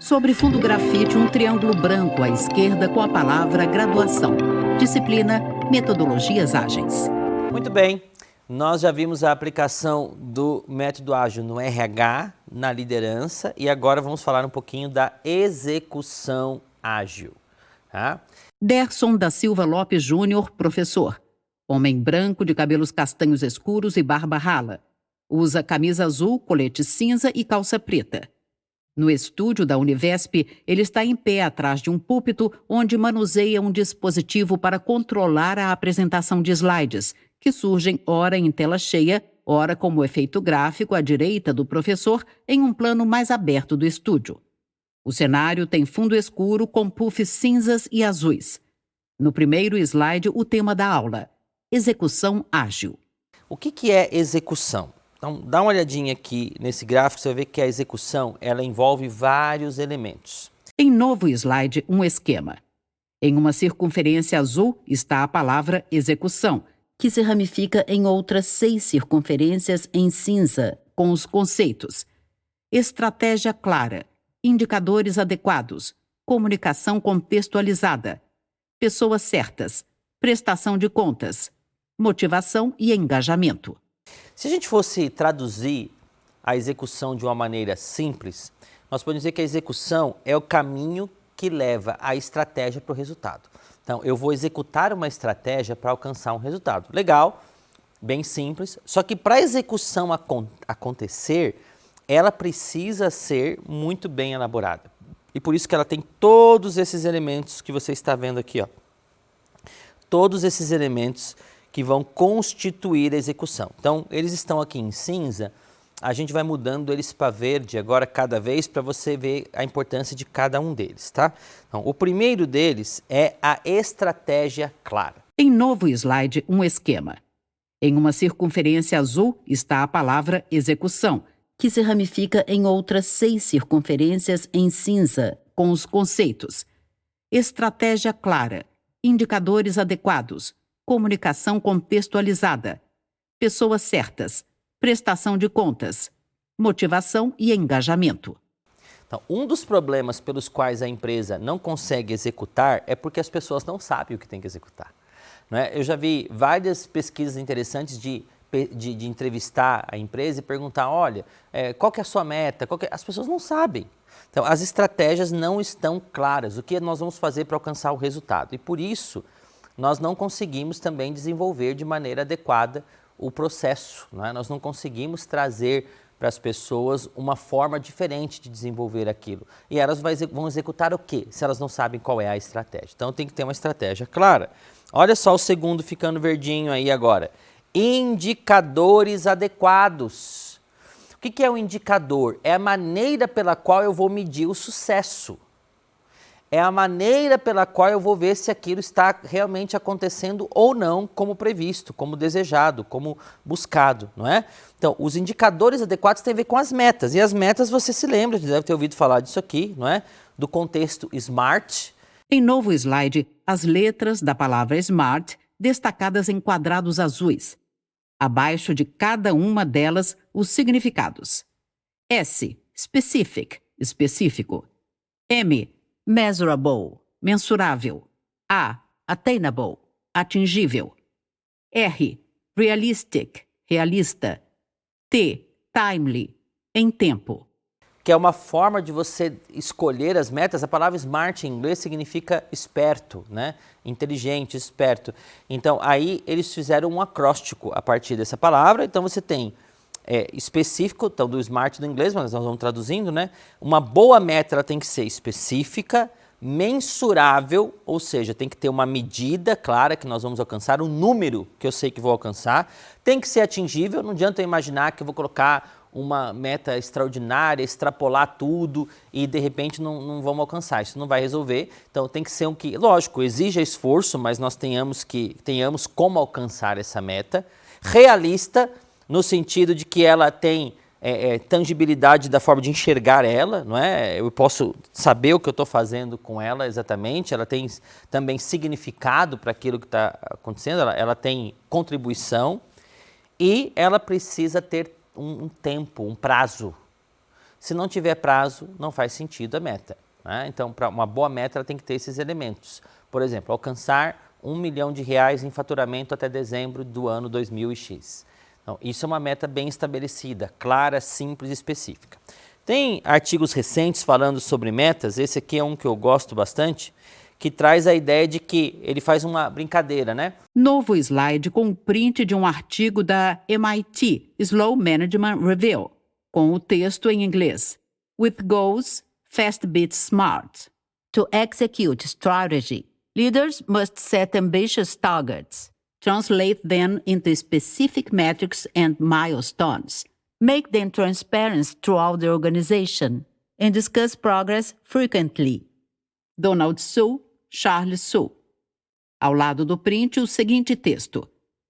Sobre fundo grafite, um triângulo branco à esquerda com a palavra graduação. Disciplina Metodologias Ágeis. Muito bem, nós já vimos a aplicação do método ágil no RH, na liderança, e agora vamos falar um pouquinho da execução ágil. Tá? Derson da Silva Lopes Júnior, professor. Homem branco de cabelos castanhos escuros e barba rala. Usa camisa azul, colete cinza e calça preta. No estúdio da Univesp, ele está em pé atrás de um púlpito onde manuseia um dispositivo para controlar a apresentação de slides, que surgem ora em tela cheia, ora como efeito gráfico à direita do professor em um plano mais aberto do estúdio. O cenário tem fundo escuro com puffs cinzas e azuis. No primeiro slide, o tema da aula: execução ágil. O que é execução? Então, dá uma olhadinha aqui nesse gráfico, você vai ver que a execução ela envolve vários elementos. Em novo slide, um esquema. Em uma circunferência azul está a palavra execução, que se ramifica em outras 6 circunferências em cinza, com os conceitos: estratégia clara, indicadores adequados, comunicação contextualizada, pessoas certas, prestação de contas, motivação e engajamento. Se a gente fosse traduzir a execução de uma maneira simples, nós podemos dizer que a execução é o caminho que leva a estratégia para o resultado. Então, eu vou executar uma estratégia para alcançar um resultado. Legal, bem simples, só que para a execução acontecer, ela precisa ser muito bem elaborada. E por isso que ela tem todos esses elementos que você está vendo aqui, ó. Todos esses elementos que vão constituir a execução. Então, eles estão aqui em cinza, a gente vai mudando eles para verde agora cada vez para você ver a importância de cada um deles, tá? Então, o primeiro deles é a estratégia clara. Em novo slide, um esquema. Em uma circunferência azul está a palavra execução, que se ramifica em outras 6 circunferências em cinza, com os conceitos: estratégia clara, indicadores adequados, comunicação contextualizada, pessoas certas, prestação de contas, motivação e engajamento. Então, um dos problemas pelos quais a empresa não consegue executar é porque as pessoas não sabem o que tem que executar. Não é? Eu já vi várias pesquisas interessantes de entrevistar a empresa e perguntar, olha, qual que é a sua meta? As pessoas não sabem. Então, as estratégias não estão claras, o que nós vamos fazer para alcançar o resultado. E por isso, nós não conseguimos também desenvolver de maneira adequada o processo. Não é? Nós não conseguimos trazer para as pessoas uma forma diferente de desenvolver aquilo. E elas vão executar o quê? Se elas não sabem qual é a estratégia. Então tem que ter uma estratégia clara. Olha só o segundo ficando verdinho aí agora. Indicadores adequados. O que é um indicador? É a maneira pela qual eu vou medir o sucesso. É a maneira pela qual eu vou ver se aquilo está realmente acontecendo ou não como previsto, como desejado, como buscado, não é? Então, os indicadores adequados têm a ver com as metas. E as metas, você se lembra, deve ter ouvido falar disso aqui, não é? Do contexto SMART. Em novo slide, as letras da palavra SMART destacadas em quadrados azuis. Abaixo de cada uma delas, os significados. S, specific, específico. M, measurable, mensurável. A, attainable, atingível. R, realistic, realista. T, timely, em tempo. Que é uma forma de você escolher as metas. A palavra smart em inglês significa esperto, né? Inteligente, esperto. Então, aí eles fizeram um acróstico a partir dessa palavra. Então, você tem específico, então do smart do inglês, mas nós vamos traduzindo, né? Uma boa meta ela tem que ser específica, mensurável, ou seja, tem que ter uma medida clara que nós vamos alcançar, um número que eu sei que vou alcançar, tem que ser atingível, não adianta eu imaginar que eu vou colocar uma meta extraordinária, extrapolar tudo e de repente não vamos alcançar, isso não vai resolver. Então tem que ser um que, lógico, exija esforço, mas nós tenhamos como alcançar essa meta. Realista, no sentido de que ela tem tangibilidade da forma de enxergar ela, não é? Eu posso saber o que eu estou fazendo com ela exatamente, ela tem também significado para aquilo que está acontecendo, ela tem contribuição e ela precisa ter um tempo, um prazo. Se não tiver prazo, não faz sentido a meta, né? Então, para uma boa meta, ela tem que ter esses elementos. Por exemplo, alcançar R$ 1 milhão em faturamento até dezembro do ano 2000 Então, isso é uma meta bem estabelecida, clara, simples e específica. Tem artigos recentes falando sobre metas, esse aqui é um que eu gosto bastante, que traz a ideia de que ele faz uma brincadeira, né? Novo slide com um print de um artigo da MIT Slow Management Review, com o texto em inglês. With goals, fast beats smart. To execute strategy, leaders must set ambitious targets, translate them into specific metrics and milestones, make them transparent throughout the organization, and discuss progress frequently. Donald Su, Charles Su. Ao lado do print, o seguinte texto.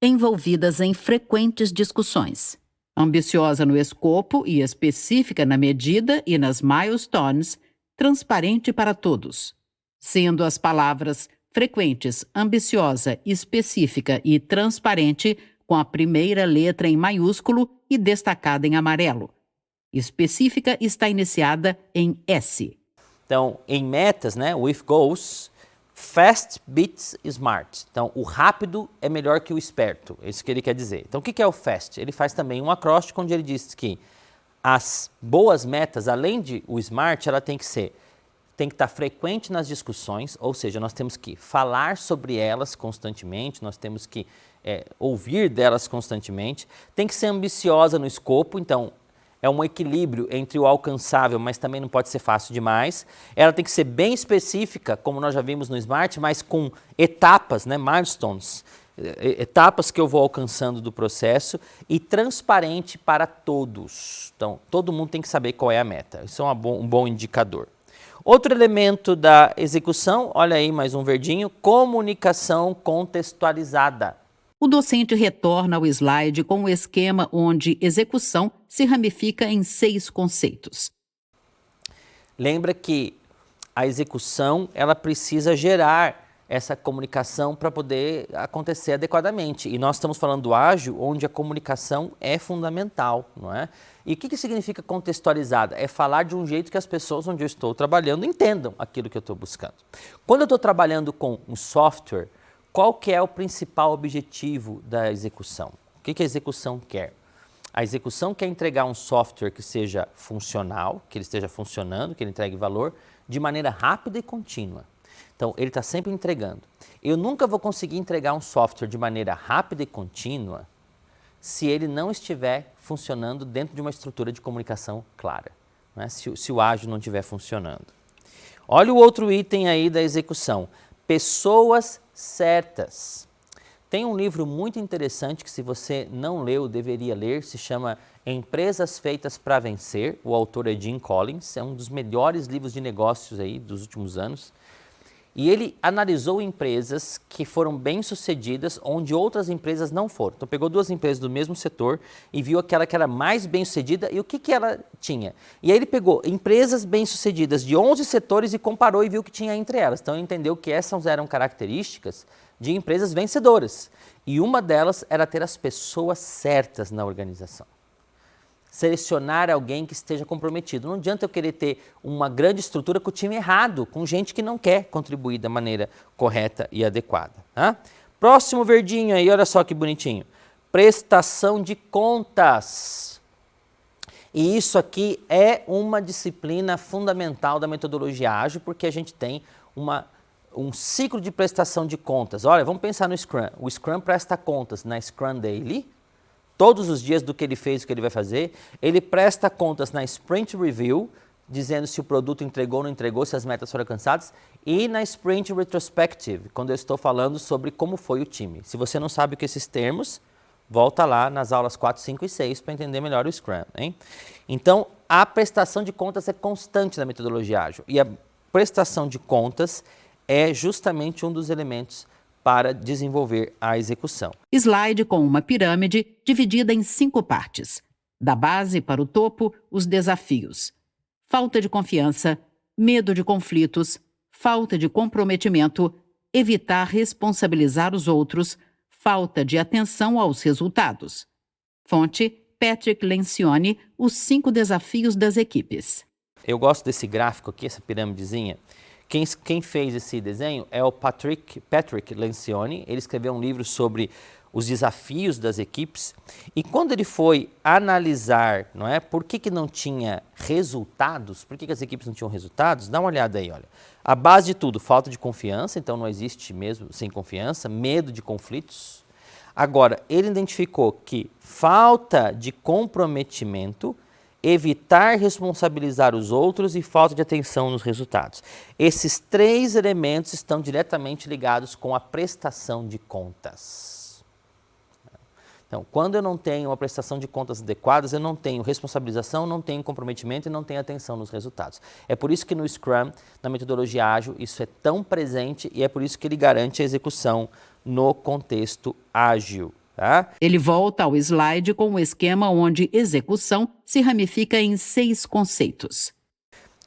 Envolvidas em frequentes discussões. Ambiciosa no escopo e específica na medida e nas milestones, transparente para todos. Sendo as palavras frequentes, ambiciosa, específica e transparente com a primeira letra em maiúsculo e destacada em amarelo. Específica está iniciada em S. Então, em metas, né, with goals, fast beats smart. Então, o rápido é melhor que o esperto, é isso que ele quer dizer. Então, o que é o fast? Ele faz também um acróstico onde ele diz que as boas metas, além de o smart, ela tem que estar frequente nas discussões, ou seja, nós temos que falar sobre elas constantemente, nós temos que ouvir delas constantemente, tem que ser ambiciosa no escopo, então é um equilíbrio entre o alcançável, mas também não pode ser fácil demais. Ela tem que ser bem específica, como nós já vimos no Smart, mas com etapas, né, milestones, etapas que eu vou alcançando do processo e transparente para todos. Então, todo mundo tem que saber qual é a meta. Isso é um bom indicador. Outro elemento da execução, olha aí mais um verdinho, comunicação contextualizada. O docente retorna ao slide com o esquema onde execução se ramifica em 6 conceitos. Lembra que a execução ela precisa gerar essa comunicação para poder acontecer adequadamente. E nós estamos falando do ágil, onde a comunicação é fundamental, não é? E o que significa contextualizada? É falar de um jeito que as pessoas onde eu estou trabalhando entendam aquilo que eu estou buscando. Quando eu estou trabalhando com um software, qual que é o principal objetivo da execução? O que a execução quer? A execução quer entregar um software que seja funcional, que ele esteja funcionando, que ele entregue valor, de maneira rápida e contínua. Então, ele está sempre entregando. Eu nunca vou conseguir entregar um software de maneira rápida e contínua se ele não estiver funcionando dentro de uma estrutura de comunicação clara, né? Se o ágil não estiver funcionando. Olha o outro item aí da execução. Pessoas certas. Tem um livro muito interessante que, se você não leu, deveria ler, se chama Empresas Feitas para Vencer. O autor é Jim Collins, é um dos melhores livros de negócios aí dos últimos anos. E ele analisou empresas que foram bem-sucedidas onde outras empresas não foram. Então, pegou 2 empresas do mesmo setor e viu aquela que era mais bem-sucedida e o que ela tinha. E aí ele pegou empresas bem-sucedidas de 11 setores e comparou e viu o que tinha entre elas. Então, ele entendeu que essas eram características de empresas vencedoras. E uma delas era ter as pessoas certas na organização. Selecionar alguém que esteja comprometido. Não adianta eu querer ter uma grande estrutura com o time errado, com gente que não quer contribuir da maneira correta e adequada. Tá? Próximo verdinho aí, olha só que bonitinho. Prestação de contas. E isso aqui é uma disciplina fundamental da metodologia ágil, porque a gente tem um ciclo de prestação de contas. Olha, vamos pensar no Scrum. O Scrum presta contas na Scrum Daily, todos os dias do que ele fez, o que ele vai fazer. Ele presta contas na Sprint Review, dizendo se o produto entregou ou não entregou, se as metas foram alcançadas. E na Sprint Retrospective, quando eu estou falando sobre como foi o time. Se você não sabe o que esses termos, volta lá nas aulas 4, 5 e 6 para entender melhor o Scrum, hein? Então, a prestação de contas é constante na metodologia ágil. E a prestação de contas é justamente um dos elementos para desenvolver a execução. Slide com uma pirâmide dividida em 5 partes. Da base para o topo, os desafios. Falta de confiança, medo de conflitos, falta de comprometimento, evitar responsabilizar os outros, falta de atenção aos resultados. Fonte: Patrick Lencioni, Os 5 Desafios das Equipes. Eu gosto desse gráfico aqui, essa pirâmidezinha. Quem fez esse desenho é o Patrick Lencioni. Ele escreveu um livro sobre os desafios das equipes. E quando ele foi analisar, não é, por que não tinha resultados, por que as equipes não tinham resultados, dá uma olhada aí, olha. A base de tudo, falta de confiança, então não existe mesmo sem confiança, medo de conflitos. Agora, ele identificou que falta de comprometimento, evitar responsabilizar os outros e falta de atenção nos resultados. Esses 3 elementos estão diretamente ligados com a prestação de contas. Então, quando eu não tenho uma prestação de contas adequadas, eu não tenho responsabilização, não tenho comprometimento e não tenho atenção nos resultados. É por isso que no Scrum, na metodologia ágil, isso é tão presente e é por isso que ele garante a execução no contexto ágil. Tá? Ele volta ao slide com um esquema onde execução se ramifica em 6 conceitos.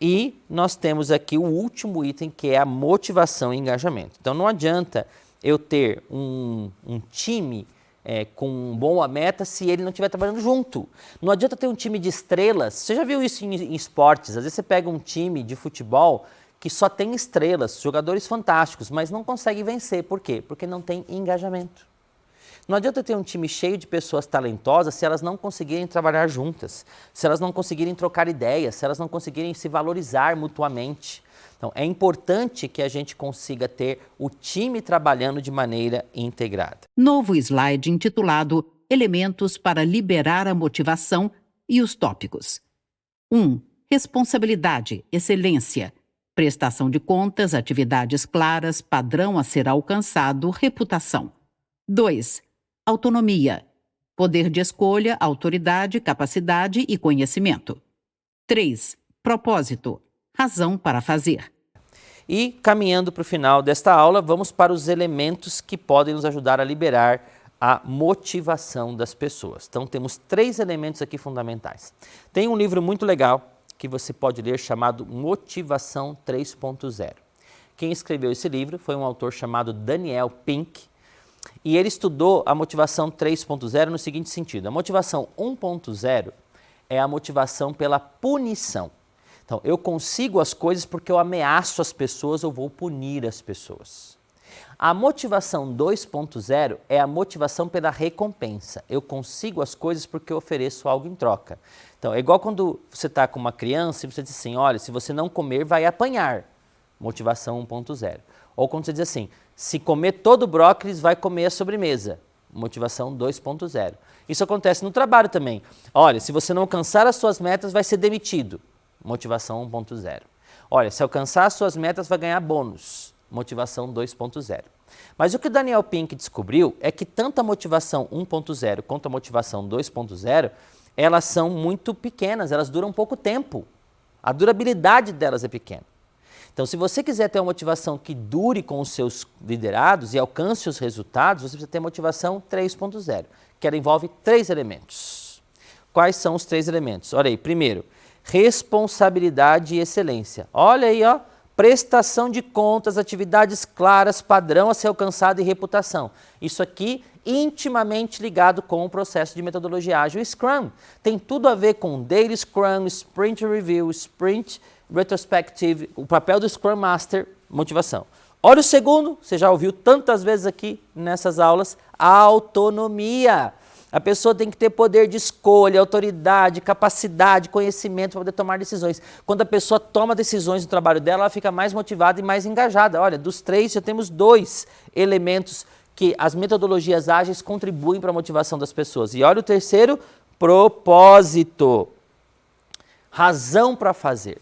E nós temos aqui o último item, que é a motivação e engajamento. Então, não adianta eu ter um time com boa meta se ele não estiver trabalhando junto. Não adianta ter um time de estrelas. Você já viu isso em esportes? Às vezes você pega um time de futebol que só tem estrelas, jogadores fantásticos, mas não consegue vencer. Por quê? Porque não tem engajamento. Não adianta ter um time cheio de pessoas talentosas se elas não conseguirem trabalhar juntas, se elas não conseguirem trocar ideias, se elas não conseguirem se valorizar mutuamente. Então, é importante que a gente consiga ter o time trabalhando de maneira integrada. Novo slide intitulado Elementos para liberar a motivação e os tópicos. 1. Responsabilidade, excelência, prestação de contas, atividades claras, padrão a ser alcançado, reputação. 2. Autonomia, poder de escolha, autoridade, capacidade e conhecimento. 3. Propósito, razão para fazer. E, caminhando para o final desta aula, vamos para os elementos que podem nos ajudar a liberar a motivação das pessoas. Então, temos 3 elementos aqui fundamentais. Tem um livro muito legal que você pode ler chamado Motivação 3.0. Quem escreveu esse livro foi um autor chamado Daniel Pink, e ele estudou a motivação 3.0 no seguinte sentido: a motivação 1.0 é a motivação pela punição. Então, eu consigo as coisas porque eu ameaço as pessoas ou vou punir as pessoas. A motivação 2.0 é a motivação pela recompensa. Eu consigo as coisas porque eu ofereço algo em troca. Então, é igual quando você está com uma criança e você diz assim, olha, se você não comer, vai apanhar. Motivação 1.0. Ou quando você diz assim, se comer todo o brócolis, vai comer a sobremesa. Motivação 2.0. Isso acontece no trabalho também. Olha, se você não alcançar as suas metas, vai ser demitido. Motivação 1.0. Olha, se alcançar as suas metas, vai ganhar bônus. Motivação 2.0. Mas o que o Daniel Pink descobriu é que tanto a motivação 1.0 quanto a motivação 2.0, elas são muito pequenas, elas duram pouco tempo. A durabilidade delas é pequena. Então, se você quiser ter uma motivação que dure com os seus liderados e alcance os resultados, você precisa ter motivação 3.0, que ela envolve 3 elementos. Quais são os 3 elementos? Olha aí, primeiro, responsabilidade e excelência. Olha aí, ó, prestação de contas, atividades claras, padrão a ser alcançado e reputação. Isso aqui intimamente ligado com o processo de metodologia ágil Scrum. Tem tudo a ver com Daily Scrum, Sprint Review, Sprint Retrospective, o papel do Scrum Master, motivação. Olha o segundo, você já ouviu tantas vezes aqui nessas aulas, a autonomia. A pessoa tem que ter poder de escolha, autoridade, capacidade, conhecimento para poder tomar decisões. Quando a pessoa toma decisões no trabalho dela, ela fica mais motivada e mais engajada. Olha, dos 3 já temos 2 elementos que as metodologias ágeis contribuem para a motivação das pessoas. E olha o terceiro, propósito, razão para fazer.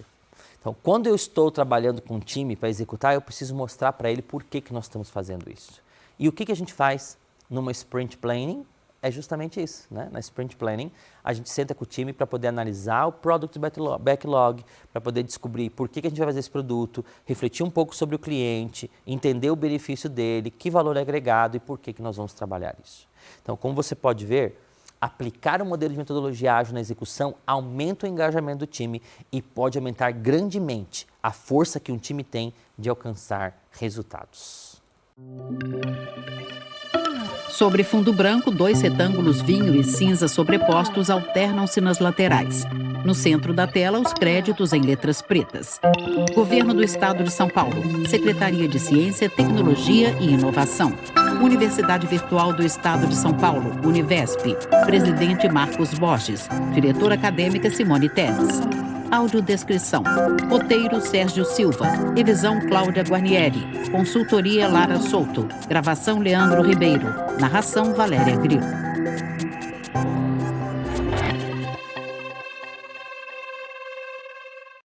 Então, quando eu estou trabalhando com um time para executar, eu preciso mostrar para ele por que nós estamos fazendo isso. E o que a gente faz numa Sprint Planning? É justamente isso, né? Na Sprint Planning, a gente senta com o time para poder analisar o Product Backlog, para poder descobrir por que a gente vai fazer esse produto, refletir um pouco sobre o cliente, entender o benefício dele, que valor é agregado e por que nós vamos trabalhar isso. Então, como você pode ver, aplicar o modelo de metodologia ágil na execução aumenta o engajamento do time e pode aumentar grandemente a força que um time tem de alcançar resultados. Sobre fundo branco, 2 retângulos vinho e cinza sobrepostos alternam-se nas laterais. No centro da tela, os créditos em letras pretas. Governo do Estado de São Paulo. Secretaria de Ciência, Tecnologia e Inovação. Universidade Virtual do Estado de São Paulo, Univesp. Presidente Marcos Borges. Diretora acadêmica Simone Teles. Audiodescrição. Roteiro Sérgio Silva. Revisão Cláudia Guarnieri. Consultoria Lara Souto. Gravação Leandro Ribeiro. Narração Valéria Grilo.